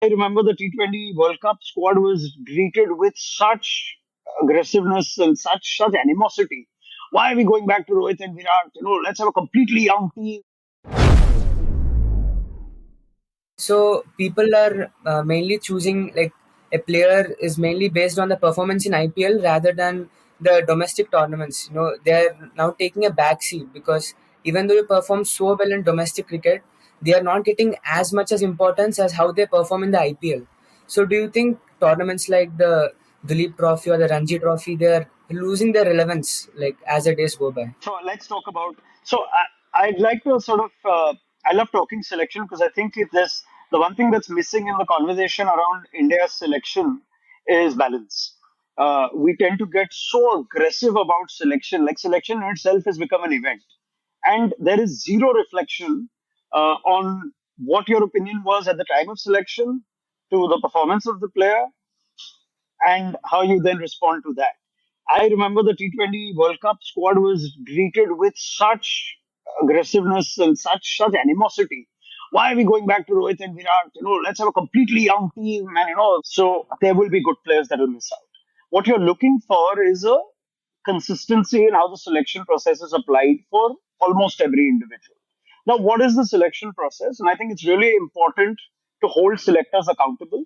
I remember the T20 World Cup squad was greeted with such aggressiveness and such animosity. Why are we going back to Rohit and Virat? Let's have a completely young team. So people are mainly choosing like a player is mainly based on the performance in IPL rather than the domestic tournaments. They're now taking a back seat because even though you perform so well in domestic cricket, they are not getting as much as importance as how they perform in the IPL. So do you think tournaments like the Duleep Trophy or the Ranji Trophy, they are losing their relevance like as the days go by? So let's talk about. I'd like to sort of. I love talking selection because I think if there's the one thing that's missing in the conversation around India's selection is balance. We tend to get so aggressive about selection, like selection in itself has become an event, and there is zero reflection on what your opinion was at the time of selection to the performance of the player and how you then respond to that. I remember the T20 World Cup squad was greeted with such aggressiveness and such animosity. Why are we going back to Rohit and Virat? Let's have a completely young team, and so there will be good players that will miss out. What you're looking for is a consistency in how the selection process is applied for almost every individual. Now, what is the selection process? And I think it's really important to hold selectors accountable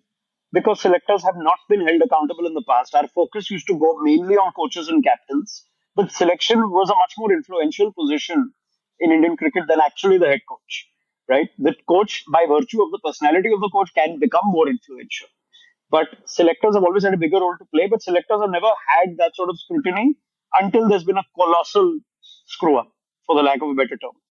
because selectors have not been held accountable in the past. Our focus used to go mainly on coaches and captains, but selection was a much more influential position in Indian cricket than actually the head coach, right? The coach, by virtue of the personality of the coach, can become more influential. But selectors have always had a bigger role to play, but selectors have never had that sort of scrutiny until there's been a colossal screw up, for the lack of a better term.